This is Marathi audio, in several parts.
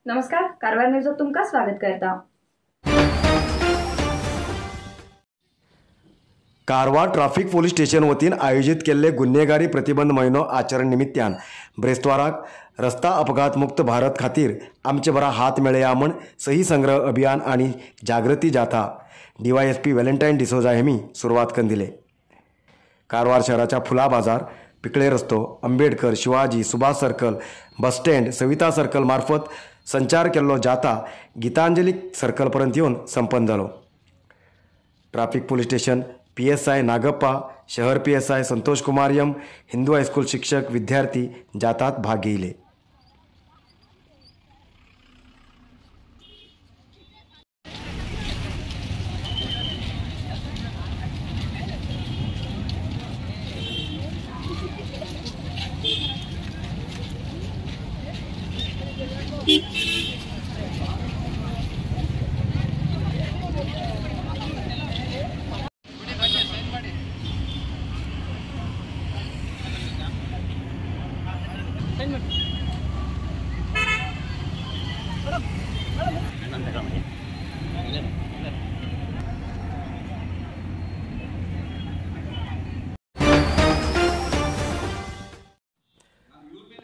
नमस्कार, कारवार न्यूज तुमका स्वागत करता। कारवार ट्राफिक पोलीस स्टेशन वतीन आयोजित केल्ले गुन्हेगारी प्रतिबंध म्हयनो आचरण निमित्यान ब्रेस्ताराक रस्ता अपघात मुक्त भारत खातीर आमचे बरा हात मेळया म्हण सही संग्रह अभियान आणि जागृती जाथा DYSP व्हॅलेंटाईन डिसोजा हेमी सुरवात करून दिले। कारवार शहराच्या फुला बाजार, पिकळे रस्तो, Ambedkar, Shivaji, Subhash circle, bus stand, Savita circle मार्फत संचार केल्लो जाता गीतांजली सर्कल पर्यंत येऊन संपन्न जालो। Traffic police station PSI Nagappa, शहर PSI Santosh Kumar M, Hindu high school शिक्षक विद्यार्थी जातात भाग घेतले।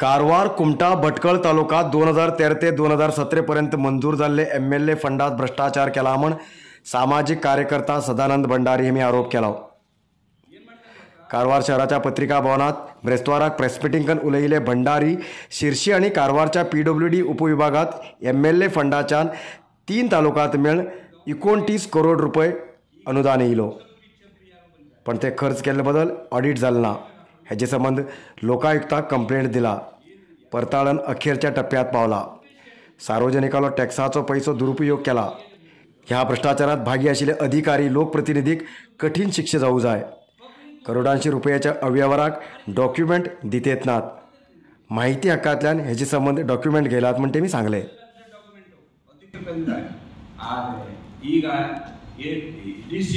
कारवार कुमटा भटकळ तालुका 2013 ते 2017 पर्यंत मंजूर झालेले MLA फंडात भ्रष्टाचार केला म्हण सामाजिक कार्यकर्ता सदानंद भंडारी यांनी आरोप केला। कारवार शहराच्या पत्रिका भवनात ब्रेस्ताराक प्रेस मिटींग करून उलयिल्ले भंडारी शिर्शी आणि कारवारच्या PWD उपविभागात MLA फंडाच्यान 3 तालुकात मेळ 29 करोड रुपये अनुदान येयलो, पण ते खर्च केल्ले बदल ऑडिट जालें ना। हेजे संबंध लोकायुक्ताक कंप्लेंट दिला। परताळण अखेरच्या टप्प्यात पावला। सार्वजनिकालो टॅक्साचो पैसो दुरुपयोग केला। ह्या भ्रष्टाचारात भागी आशिल्ले अधिकारी लोकप्रतिनिधीक कठीण शिक्षा जावूं जाय। करोडांशी रुपयाच्या अव्यवहाराक डॉक्युमेंट दितेत नात। माहिती हक्कांतल्यान हेजे संबंध डॉक्युमेंट घेयलात म्हण तेमी सांगले। ಈಗ DC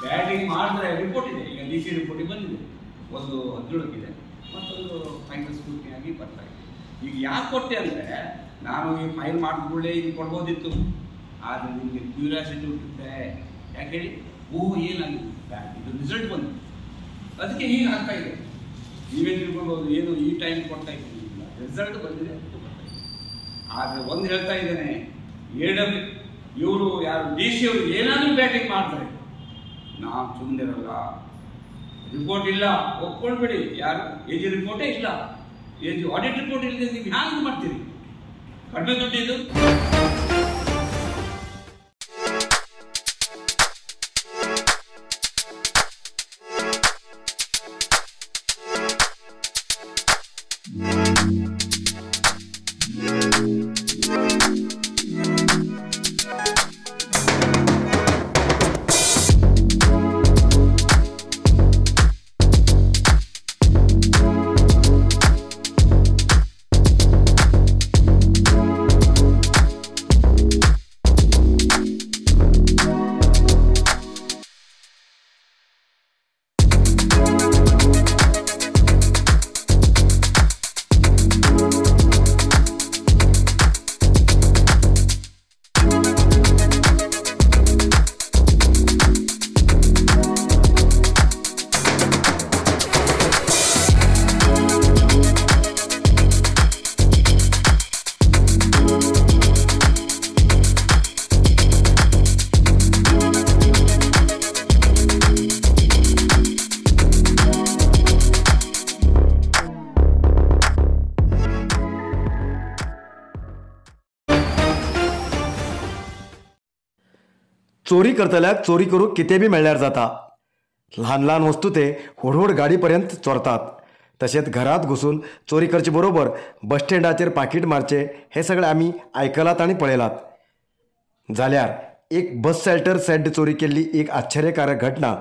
ಬ್ಯಾಟಿಂಗ್ ಮಾಡಿದ್ರೆ ರಿಪೋರ್ಟ್ ಇದೆ, ಈಗ DC ರಿಪೋರ್ಟ್ ಬಂದಿದೆ, ಒಂದು 17 ಇದೆ, ಮತ್ತೊಂದು ಫೈನಲ್ ಸ್ಕೂಟಿ ಆಗಿ ಬರ್ತಾ ಇದೆ। ಈಗ ಯಾಕೆ ಕೊಟ್ಟೆ ಅಂದರೆ ನಾನು ಈ ಫೈಲ್ ಮಾಡಿದ್ಕೊಳ್ಳೆ ಇದು ಕೊಡ್ಬೋದಿತ್ತು, ಆದರೆ ನಿಮಗೆ ಕ್ಯೂರಿಯಾಸಿಟಿ ಹುಟ್ಟುತ್ತೆ। ಯಾಕೆ ಹೇಳಿ, ಏನಾಗಿದೆ ಇದು ರಿಸಲ್ಟ್ ಬಂದು ಅದಕ್ಕೆ ಹೀಗೆ ಆಗ್ತಾ ಇದೆ। ನೀವೇನು ತಿಳ್ಕೊಳ್ಬೋದು, ಏನು ಈ ಟೈಮ್ ಕೊಡ್ತಾ ಇದ್ದೀನಿ, ರಿಸಲ್ಟ್ ಬಂದಿದೆ ಅಂತ ಕೊಡ್ತಾ ಇದ್ದೀನಿ। ಆದರೆ ಒಂದು ಹೇಳ್ತಾ ಇದ್ದೇನೆ, AW ಇವರು ಯಾರು DC ಅವರು ಏನಾದರೂ ಬ್ಯಾಟಿಂಗ್ ಮಾಡ್ತಾರೆ, ನಾವು ಸುಮ್ಮನಿರಲ್ಲ। ರಿಪೋರ್ಟ್ ಇಲ್ಲ ಒಪ್ಕೊಳ್ಬೇಡಿ, ಯಾರು AG ರಿಪೋರ್ಟೇ ಇಲ್ಲ, AG ಆಡಿಟ್ ರಿಪೋರ್ಟ್ ಇಲ್ಲದೆ ನೀವು ಹ್ಯಾಂಗೆ ಮಾಡ್ತೀರಿ? ಕಡಿಮೆ ದುಡ್ಡಿದು। चोरी करतल्याक चोरी करूंक कितें बी मेळ्ळ्यार जाता। ल्हान ल्हान वस्तू ते व्हड गाडीपर्यंत चोरतात। तशेंच घरात घुसून चोरी करचे बरोबर बस स्टँडाचेर पाकीट मारचे हे सगळे आमी आयकलात आणि पळयलात। जाल्यार एक बस शेल्टर शेड चोरी केल्ली एक आश्चर्यकारक घटना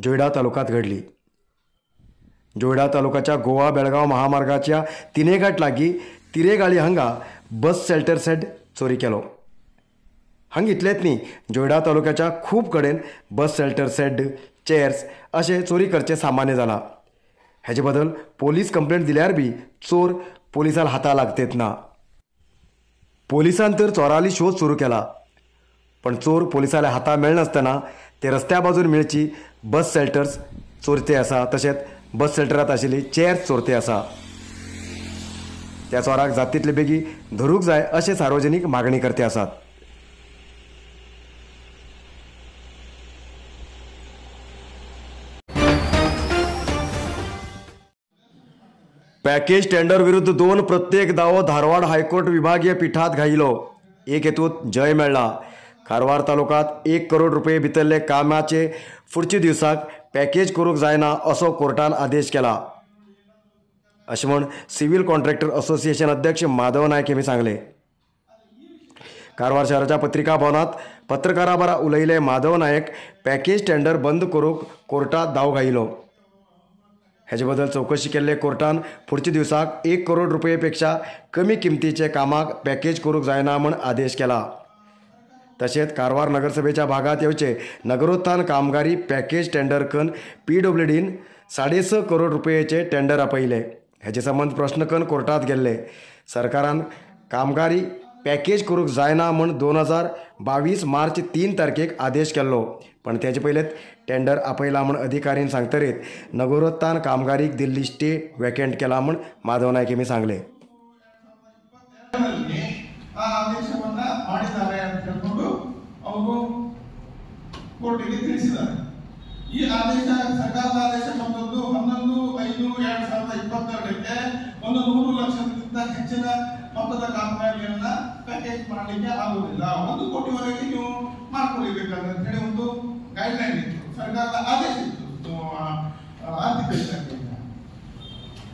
जोयडा तालुक्यात घडली। जोयडा तालुक्याच्या गोवा बेळगाव महामार्गाच्या तिनेघाट लागीं तिरेगाळी हांगा बस शेल्टर शेड चोरी केलो। हांगा इतलेंच न्ही, जोयडा तालुक्याच्या खूब कडेन बस शेल्टर शेड, चेअर्स अशें चोरी करचें सामान्य जाला। हेजे बदल पोलीस कंप्लेंट दिल्यार बी चोर पोलिसांक हाता लागतेत ना। पोलिसांनी तर चोराली शोध सुरू केला, पण चोर पोलिसाला हाता मेळनासतना ते रस्त्या बाजून मेळची बस शेल्टर्स चोरते आसा, तशेंच बस शेल्टरांत आशिल्ली चेअर्स चोरते आसा. त्या चोराक जाता तितले बेगी धरूंक जाय अशें सार्वजनीक मागणी करते आसात. पॅकेज टेंडर विरुद्ध 2 प्रत्येक दावो धारवाड हायकोर्ट विभागीय पिठात घायलो. एक हेतूत जय मेळ्ळा. कारवार तालुक्यात 1 करोड रुपये भितरले कामाचे फुडच्या दिवसाक पॅकेज करूंक जायना असो कोर्टान आदेश केला, अशें म्हूण सिव्हिल कॉन्ट्रॅक्टर असोसिएशन अध्यक्ष माधव नायक हांणी सांगले. कारवार शहराच्या पत्रिका भवनात पत्रकारां बरोबर उलयले माधव नायक पॅकेज टेंडर बंद करूंक कोर्टात दाव घायलो. हेजे बद्दल चौकशी केल्ले कोर्टान फुडच्या दिवसाक 1 करोड रुपये कमी किमतीचे कामाक पॅकेज करूंक जायना म्हूण आदेश केला. तशेंच कारवार नगरसभेच्या भागात येवचे नगरोत्थान कामगारी पॅकेज टेंडर करून PWDन 6.5 करोड रुपयेचे टेंडर आपयले. हेजे संबंद प्रश्न करून कोर्टात गेल्ले. सरकारान कामगारी पॅकेज करूंक जायना म्हूण 2022 मार्च 3 तारखेक आदेश केल्लो, पण तेजे पयलेच टेंडर आपयला म्हूण अधिकारीन सांगतरीत नगरोत्थान कामगारीक दिल्ली स्टे वेकेंट केला म्हूण माधव नायक हांणी सांगले. ಆ ಆದೇಶವನ್ನ ಮಾಡಿದ್ದಾರೆ ಅಂತ ಹೇಳ್ಕೊಂಡು ಅವರು ಕೋರ್ಟಿಗೆ ತಿಳಿಸಿದ್ದಾರೆ. ಈ ಆದೇಶ ಸರ್ಕಾರದ ಆದೇಶ ಬಂದದ್ದು 11/5/2022ಕ್ಕೆ 100 ಲಕ್ಷಕ್ಕಿಂತ ಹೆಚ್ಚಿನ ಮೊತ್ತದ ಕಾಮಗಾರಿಯನ್ನ ಪ್ಯಾಕೇಜ್ ಮಾಡಲಿಕ್ಕೆ ಆಗುವುದಿಲ್ಲ, 1 ಕೋಟಿವರೆಗೆ ನೀವು ಮಾಡ್ಕೊಳ್ಬೇಕಾದ್ರೆ ಅಂತ ಹೇಳಿ ಒಂದು ಗೈಡ್ಲೈನ್ ಇತ್ತು, ಸರ್ಕಾರದ ಆದೇಶ ಇತ್ತು ಆರ್ಥಿಕ ಇಲಾಖೆಯಿಂದ.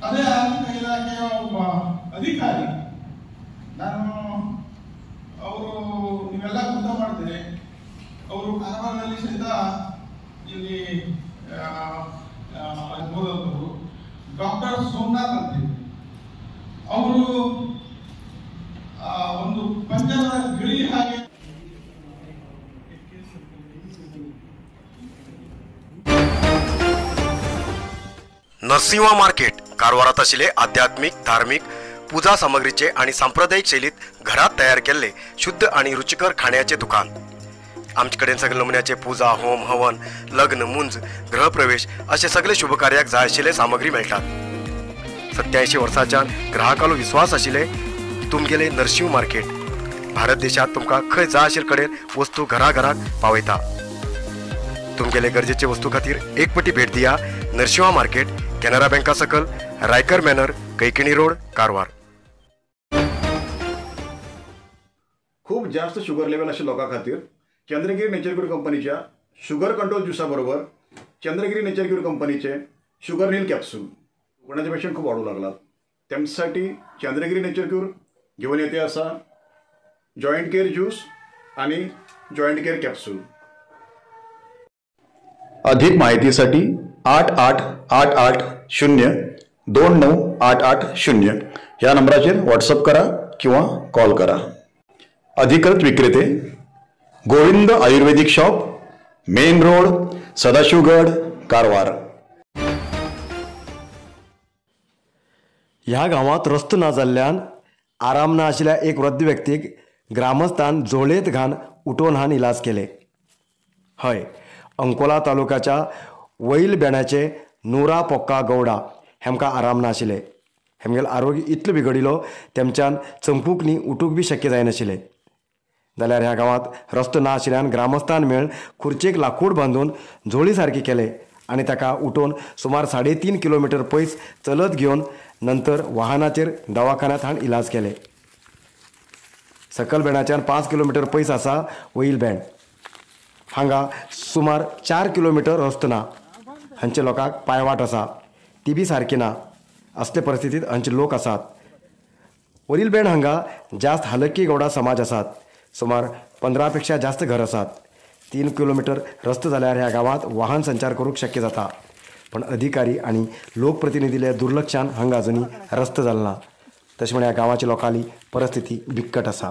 ಅದೇ ಆರ್ಥಿಕ ಇಲಾಖೆಯ ಒಬ್ಬ ಅಧಿಕಾರಿ, ನಾನು ಅವರು ನೀವೆಲ್ಲ ಗುರ್ತ ಮಾಡ್ತೀರಿ, ಅವರು ಕಾರವಾರದಲ್ಲಿ ಸಹಿತ ಇಲ್ಲಿ ಓದೋದು ಡಾಕ್ಟರ್ ಸೋಮನಾಥ್ ಅಂತ ಅವರು ಒಂದು ಪಂಜರದ ಗಿಳಿ ಹಾಗೆ नरसिंहा मार्केट कारवारात आशिल्ले आध्यात्मिक, धार्मिक, पूजा सामग्रीचे आणि सांप्रदायिक शैलीत घरात तयार केलेले शुद्ध आणि रुचिकर खाण्याचे दुकान. आमचे कडेन सगळे नमुन्याचे पूजा, होम, हवन, लग्न, मुंज, गृहप्रवेश असे सगळे शुभ कार्याक जाय आशिल्ले सामग्री मेळटात. 87 वर्सांच्या ग्राहकालो विश्वास आशिल्ले तुमगेले नरसिंह मार्केट. भारत देशात तुमकां खंय जाय आशिल्ले कडेन वस्तू घराघराक पावयता. तुमगेले गरजेचे वस्तू खातीर एक पटी भेट दिया. नरसिंहा मार्केट, कॅनरा बँका सकल, रायकर मॅनर, कैकिणी रोड, कारवार. खूप जास्त शुगर लेवल अशा लोकां खातीर चंद्रगिरी नेचर क्यूर कंपनीच्या शुगर कंट्रोल ज्युसा बरोबर चंद्रगिरी नेचर क्यूर कंपनीचे शुगर नील कॅप्सूल कोणाचे पेशंट खूप वाढू लागलात, त्यांच्यासाठी चंद्रगिरी नेचर क्यूर घेऊन येते असा जॉईंट केअर ज्यूस आणि जॉईंट केअर कॅप्सूल. अधिक माहितीसाठी 8888029880 या नंबराचेर व्हॉट्सअप करा किंवा कॉल करा. अधिकृत विक्रेते Govind Ayurvedic shop, main road, Sadashivgad, Karwar. ह्या गावात रस्तो ना जाल्ल्यान आराम ना आशिल्ल्या एक वृद्ध व्यक्तीक ग्रामस्थान जोळेत घान उठोवन हाण इलाज केले. हय, अंकोला तालुक्याच्या वैल बेण्याचे नुरा पोक्का गौडा हेमकां आराम ना आशिल्ले. हेमगेलें आरोग्य इतलें बिगडिलो तेमच्यान चंपूक न्ही उठूक बी शक्य जायनाशिल्लें. जाल्यार ह्या गांवांत रस्तो ना आशिल्ल्यान ग्रामस्थान मेळून खुर्चेक लाकूड बांदून झोळी सारकी केले आनी ताका उठोवन सुमार 3.5 किलोमीटर पयस चलत घेवन नंतर वाहनाचेर दवाखान्यांत हाड इलाज केले. सकल बेण्याच्यान 5 किलोमीटर पयस आसा वैल बेण. हांगा सुमार 4 किलोमीटर रस्तो ना. हांचे लोकांक पांयवाट आसा, ती बी सारकी ना. असले परिस्थितीत हांचे लोक आसात. वरील बेण हांगा जास्त हालक्की गौडा समाज आसात. सुमार 15 पेक्षा जास्त घर आसात. 3 किलोमीटर रस्तो जाल्यार ह्या गावात वाहन संचार करूंक शक्य जाता. पण अधिकारी आणि लोकप्रतिनिधीले दुर्लक्षान हांगा अजुनी रस्तो जालो ना. तशें म्हण ह्या गांवाच्या लोकांली परिस्थिती बिकट आसा.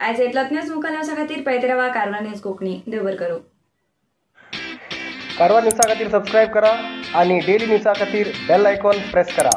आयज येतलोच न्यूज मुखार येवच्या खातीर पळयत रावा कारवार न्यूज कोंकणी. देव बरें करूं. कारवार न्यूजा खातीर सबस्क्राईब करा आणि डेली न्यूजा खातीर बेल आयकॉन प्रेस करा.